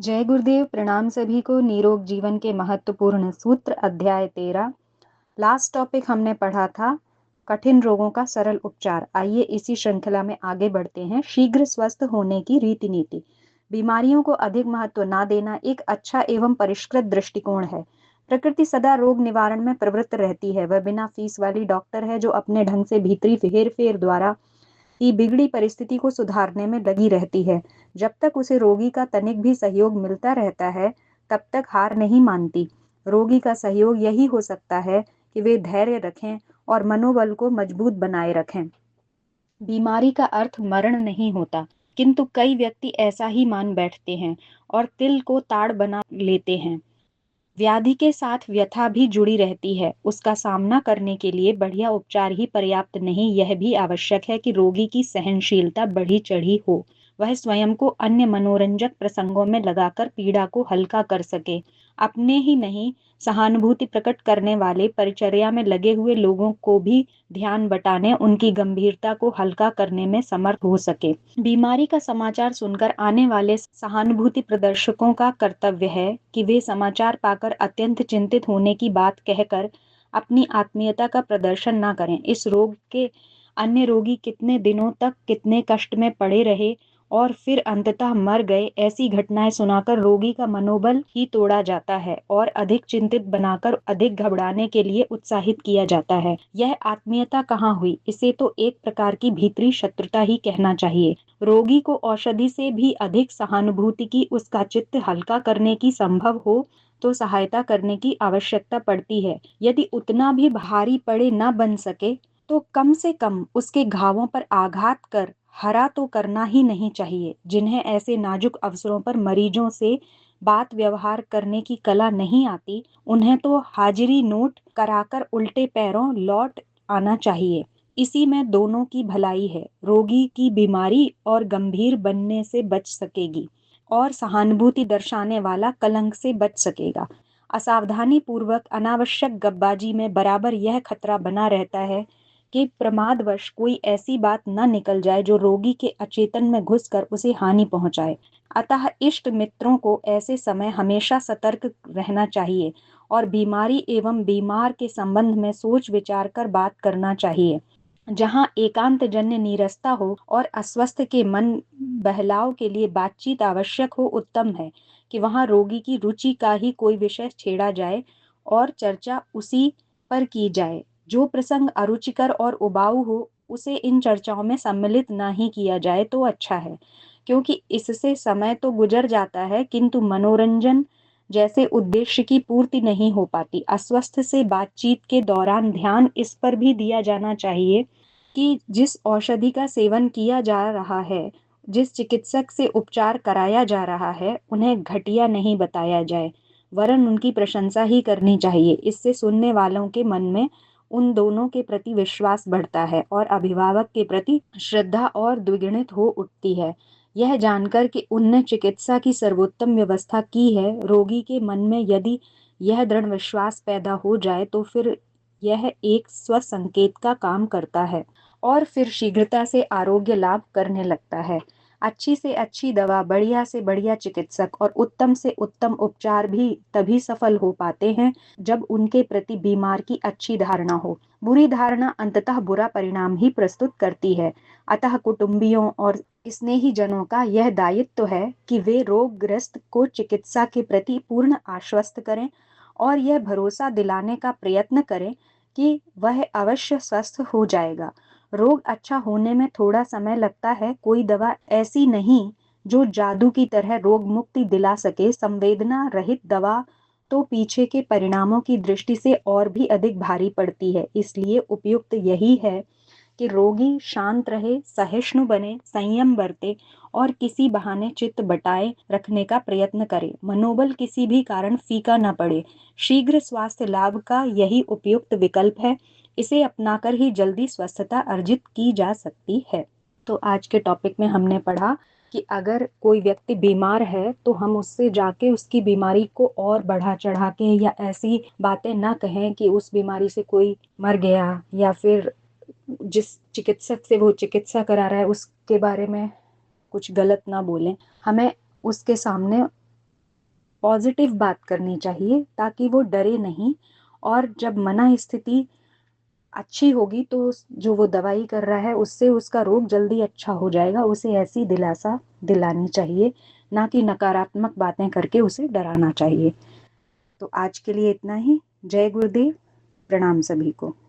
जय गुरुदेव। प्रणाम सभी को। निरोग जीवन के महत्वपूर्ण सूत्र अध्याय 13। लास्ट टॉपिक हमने पढ़ा था कठिन रोगों का सरल उपचार। आइए इसी श्रृंखला में आगे बढ़ते हैं। शीघ्र स्वस्थ होने की रीति नीति। बीमारियों को अधिक महत्व ना देना एक अच्छा एवं परिष्कृत दृष्टिकोण है। प्रकृति सदा रोग निवारण में प्रवृत्त रहती है। वह बिना फीस वाली डॉक्टर है जो अपने ढंग से भीतरी हेर फेर द्वारा की बिगड़ी परिस्थिति को सुधारने में लगी रहती है। जब तक उसे रोगी का तनिक भी सहयोग मिलता रहता है तब तक हार नहीं मानती। रोगी का सहयोग यही हो सकता है कि वे धैर्य रखें और मनोबल को मजबूत बनाए रखें। बीमारी का अर्थ मरण नहीं होता, किंतु कई व्यक्ति ऐसा ही मान बैठते हैं और तिल को ताड़ बना लेते हैं। व्याधि के साथ व्यथा भी जुड़ी रहती है। उसका सामना करने के लिए बढ़िया उपचार ही पर्याप्त नहीं, यह भी आवश्यक है कि रोगी की सहनशीलता बढ़ी चढ़ी हो। वह स्वयं को अन्य मनोरंजक प्रसंगों में लगाकर पीड़ा को हल्का कर सके। अपने ही नहीं, सहानुभूति प्रकट करने वाले परिचर्या में लगे हुए लोगों को भी ध्यान बटाने, उनकी गंभीरता को हल्का करने में समर्थ हो सके। बीमारी का समाचार सुनकर आने वाले सहानुभूति प्रदर्शकों का कर्तव्य है कि वे समाचार पाकर अत्यंत चिंतित होने की बात कहकर अपनी आत्मीयता का प्रदर्शन ना करें। इस रोग के अन्य रोगी कितने दिनों तक कितने कष्ट में पड़े रहे और फिर अंततः मर गए, ऐसी घटनाएं सुनाकर रोगी का मनोबल ही तोड़ा जाता है और अधिक चिंतित बनाकर अधिक घबराने के लिए उत्साहित किया जाता है। यह आत्मीयता कहाँ हुई? इसे तो एक प्रकार की भीतरी शत्रुता ही कहना चाहिए। रोगी को औषधि से भी अधिक सहानुभूति की, उसका चित्त हल्का करने की संभव हो तो सहायता करने की आवश्यकता पड़ती है। यदि उतना भी भारी पड़े न बन सके तो कम से कम उसके घावों पर आघात कर हरा तो करना ही नहीं चाहिए। जिन्हें ऐसे नाजुक अवसरों पर मरीजों से बात व्यवहार करने की कला नहीं आती, उन्हें तो हाजिरी नोट कराकर उल्टे पैरों लौट आना चाहिए। इसी में दोनों की भलाई है। रोगी की बीमारी और गंभीर बनने से बच सकेगी और सहानुभूति दर्शाने वाला कलंक से बच सकेगा। असावधानी पूर्वक अनावश्यक गप्पबाजी में बराबर यह खतरा बना रहता है कि प्रमादवश कोई ऐसी बात न निकल जाए जो रोगी के अचेतन में घुसकर उसे हानि पहुंचाए। अतः इष्ट मित्रों को ऐसे समय हमेशा सतर्क रहना चाहिए और बीमारी एवं बीमार के संबंध में सोच विचार कर बात करना चाहिए। जहाँ एकांत जन्य नीरसता हो और अस्वस्थ के मन बहलाव के लिए बातचीत आवश्यक हो, उत्तम है कि वहाँ रोगी की रुचि का ही कोई विषय छेड़ा जाए और चर्चा उसी पर की जाए। जो प्रसंग अरुचिकर और उबाऊ हो उसे इन चर्चाओं में सम्मिलित ना ही किया जाए तो अच्छा है, क्योंकि इससे समय तो गुजर जाता है किंतु मनोरंजन जैसे उद्देश्य की पूर्ति नहीं हो पाती। अस्वस्थ से बातचीत के दौरान ध्यान इस पर भी दिया जाना चाहिए कि जिस औषधि का सेवन किया जा रहा है, जिस चिकित्सक से उपचार कराया जा रहा है, उन्हें घटिया नहीं बताया जाए, वरन उनकी प्रशंसा ही करनी चाहिए। इससे सुनने वालों के मन में उन दोनों के प्रति विश्वास बढ़ता है और अभिभावक के प्रति श्रद्धा और द्विगुणित हो उठती है। यह जानकर कि उनने चिकित्सा की सर्वोत्तम व्यवस्था की है, रोगी के मन में यदि यह दृढ़ विश्वास पैदा हो जाए तो फिर यह एक स्वसंकेत का काम करता है और फिर शीघ्रता से आरोग्य लाभ करने लगता है। अच्छी से अच्छी दवा, बढ़िया से बढ़िया चिकित्सक और उत्तम से उत्तम उपचार भी तभी सफल हो पाते हैं जब उनके प्रति बीमार की अच्छी धारणा हो। बुरी धारणा अंततः बुरा परिणाम ही प्रस्तुत करती है। अतः कुटुंबियों और स्नेही जनों का यह दायित्व है कि वे रोगग्रस्त को चिकित्सा के प्रति पूर्ण आश्वस्त करें और यह भरोसा दिलाने का प्रयत्न करें कि वह अवश्य स्वस्थ हो जाएगा। रोग अच्छा होने में थोड़ा समय लगता है। कोई दवा ऐसी नहीं जो जादू की तरह रोग मुक्ति दिला सके। संवेदना रहित दवा तो पीछे के परिणामों की दृष्टि से और भी अधिक भारी पड़ती है। इसलिए उपयुक्त यही है कि रोगी शांत रहे, सहिष्णु बने, संयम बरते और किसी बहाने चित्त बटाए रखने का प्रयत्न करे। मनोबल किसी भी कारण फीका न पड़े। शीघ्र स्वास्थ्य लाभ का यही उपयुक्त विकल्प है। इसे अपनाकर ही जल्दी स्वस्थता अर्जित की जा सकती है। तो आज के टॉपिक में हमने पढ़ा कि अगर कोई व्यक्ति बीमार है तो हम उससे जाके उसकी बीमारी को और बढ़ा चढ़ा के या ऐसी बातें ना कहें कि उस बीमारी से कोई मर गया, या फिर जिस चिकित्सक से वो चिकित्सा करा रहा है उसके बारे में कुछ गलत ना बोलें। हमें उसके सामने पॉजिटिव बात करनी चाहिए ताकि वो डरे नहीं। और जब मन स्थिति अच्छी होगी तो जो वो दवाई कर रहा है उससे उसका रोग जल्दी अच्छा हो जाएगा। उसे ऐसी दिलासा दिलानी चाहिए, ना कि नकारात्मक बातें करके उसे डराना चाहिए। तो आज के लिए इतना ही। जय गुरुदेव। प्रणाम सभी को।